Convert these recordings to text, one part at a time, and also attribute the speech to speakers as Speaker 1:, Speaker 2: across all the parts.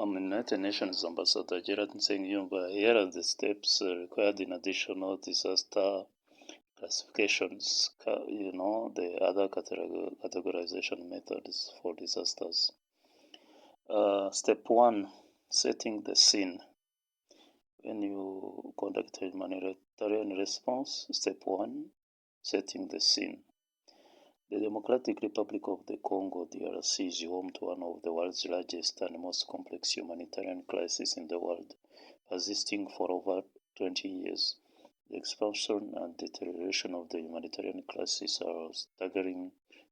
Speaker 1: United Nations Ambassador GERARD saying, here are the steps required in additional disaster classifications, the other categorization methods for disasters. Step 1, setting the scene. When you conduct a humanitarian response, step 1, setting the scene. The Democratic Republic of the Congo, DRC, is home to one of the world's largest and most complex humanitarian crises in the world, persisting for over 20 years. The expansion and deterioration of the humanitarian crisis are staggering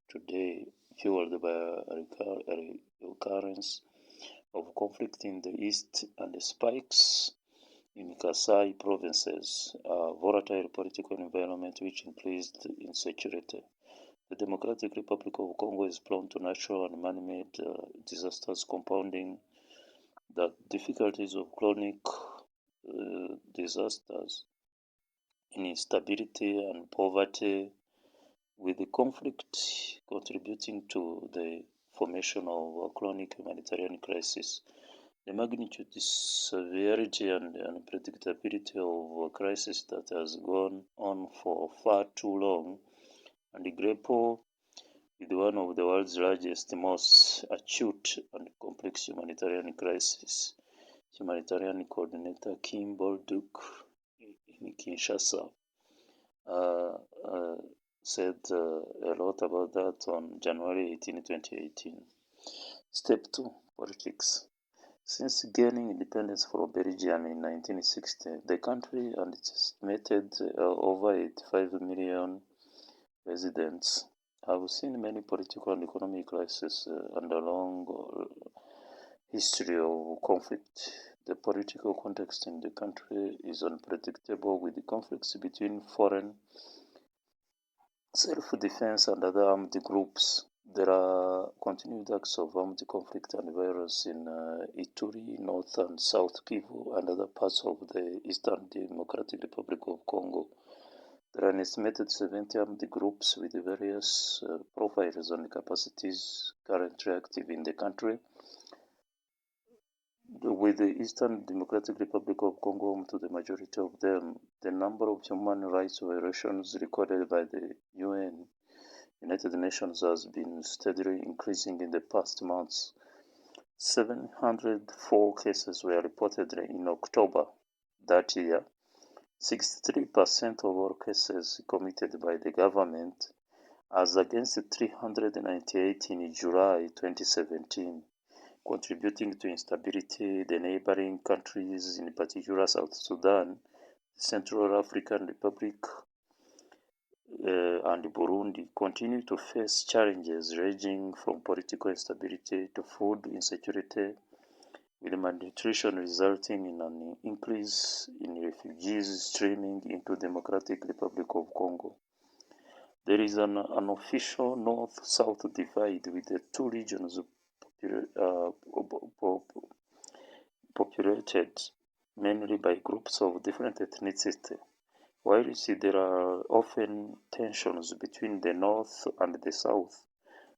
Speaker 1: today, fueled by a recurrence of conflict in the east and the spikes in Kasai provinces, a volatile political environment which increased insecurity. The Democratic Republic of Congo is prone to natural and man-made disasters, compounding the difficulties of chronic disasters, instability and poverty, with the conflict contributing to the formation of a chronic humanitarian crisis. The magnitude, severity, and unpredictability of a crisis that has gone on for far too long, and grapple with one of the world's largest, most acute and complex humanitarian crises. Humanitarian coordinator Kim Bolduc in Kinshasa said a lot about that on January 18, 2018. Step 2, politics. Since gaining independence from Belgium in 1960, the country and its estimated over 85 million residents have seen many political and economic crises and a long history of conflict. The political context in the country is unpredictable, with the conflicts between foreign self-defense and other armed groups. There are continued acts of armed conflict and violence in Ituri, North and South Kivu, and other parts of the Eastern Democratic Republic of Congo. There are an estimated 70 armed groups with various profiles and capacities currently active in the country. With the Eastern Democratic Republic of Congo home to the majority of them, the number of human rights violations recorded by the United Nations has been steadily increasing in the past months. 704 cases were reported in October that year. 63% of all cases committed by the government, as against 398 in July 2017, contributing to instability. The neighboring countries, in particular South Sudan, Central African Republic, and Burundi, continue to face challenges ranging from political instability to food insecurity, with malnutrition resulting in an increase in refugees streaming into the Democratic Republic of Congo. There is an unofficial north-south divide, with the two regions populated mainly by groups of different ethnicity. While there are often tensions between the north and the south,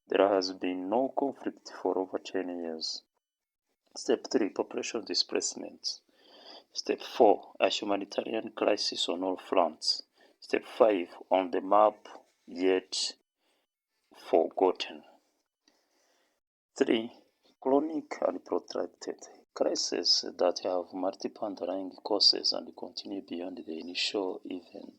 Speaker 1: there has been no conflict for over 10 years. Step 3, population displacement. Step 4, a humanitarian crisis on all fronts. Step 5, on the map yet forgotten. 3, chronic and protracted. Crises that have multiple underlying causes and continue beyond the initial event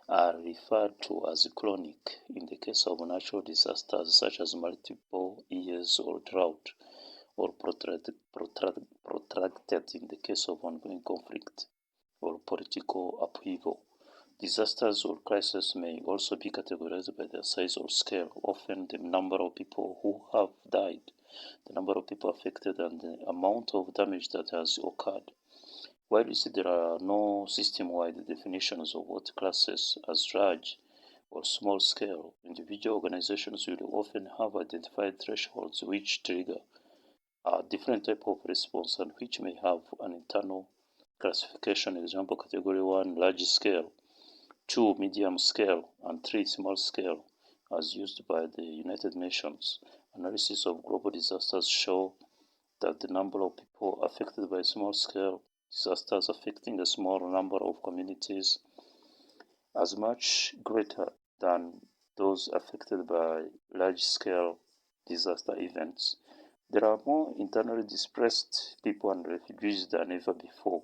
Speaker 1: are referred to as chronic in the case of natural disasters such as multiple years or drought, or protracted in the case of ongoing conflict or political upheaval. Disasters or crises may also be categorized by their size or scale, often the number of people who have died, the number of people affected, and the amount of damage that has occurred. While there are no system-wide definitions of what classes as large or small scale, individual organizations will often have identified thresholds which trigger a different type of response and which may have an internal classification. Example, category 1, large scale, 2, medium scale, and 3, small scale, as used by the United Nations. Analysis of global disasters show that the number of people affected by small-scale disasters affecting a small number of communities is much greater than those affected by large-scale disaster events. There are more internally displaced people and refugees than ever before.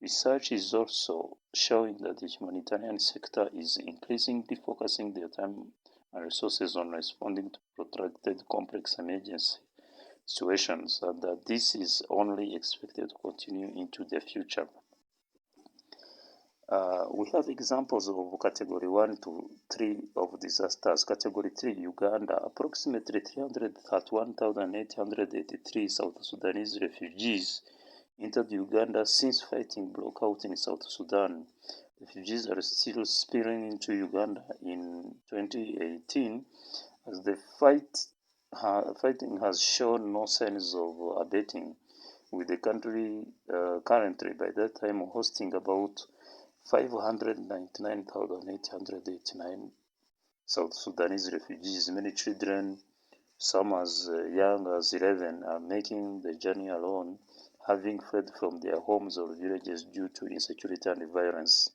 Speaker 1: Research is also showing that the humanitarian sector is increasingly focusing their time and resources on responding to protracted, complex emergency situations, and that this is only expected to continue into the future. We have examples of Category 1 to 3 of disasters. Category 3, Uganda, approximately 331,883 South Sudanese refugees entered Uganda since fighting broke out in South Sudan. Refugees are still spilling into Uganda in 2018 as the fighting has shown no signs of abating, with the country currently by that time hosting about 599,889 South Sudanese refugees. Many children, some as young as 11, are making the journey alone, having fled from their homes or villages due to insecurity and violence.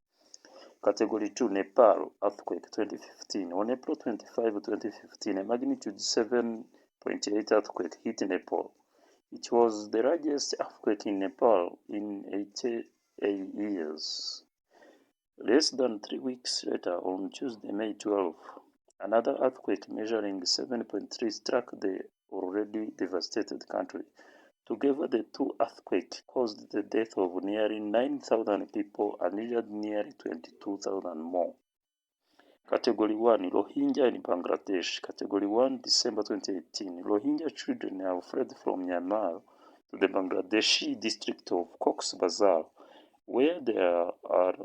Speaker 1: Category 2, Nepal, earthquake 2015. On April 25, 2015, a magnitude 7.8 earthquake hit Nepal. It was the largest earthquake in Nepal in 88 years. Less than 3 weeks later, on Tuesday, May 12, another earthquake measuring 7.3 struck the already devastated country. Together, the two earthquakes caused the death of nearly 9,000 people and injured nearly 22,000 more. Category 1, Rohingya in Bangladesh. Category 1, December 2018. Rohingya children have fled from Myanmar to the Bangladeshi district of Cox's Bazar, where there are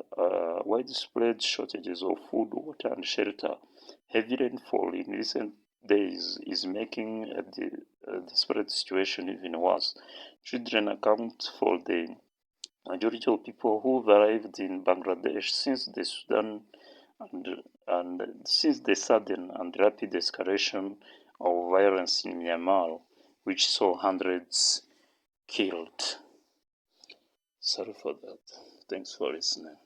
Speaker 1: widespread shortages of food, water, and shelter. Heavy rainfall in recent days is making the desperate situation even worse. Children account for the majority of people who arrived in Bangladesh since the sudden and rapid escalation of violence in Myanmar, which saw hundreds killed. Sorry for that. Thanks for listening.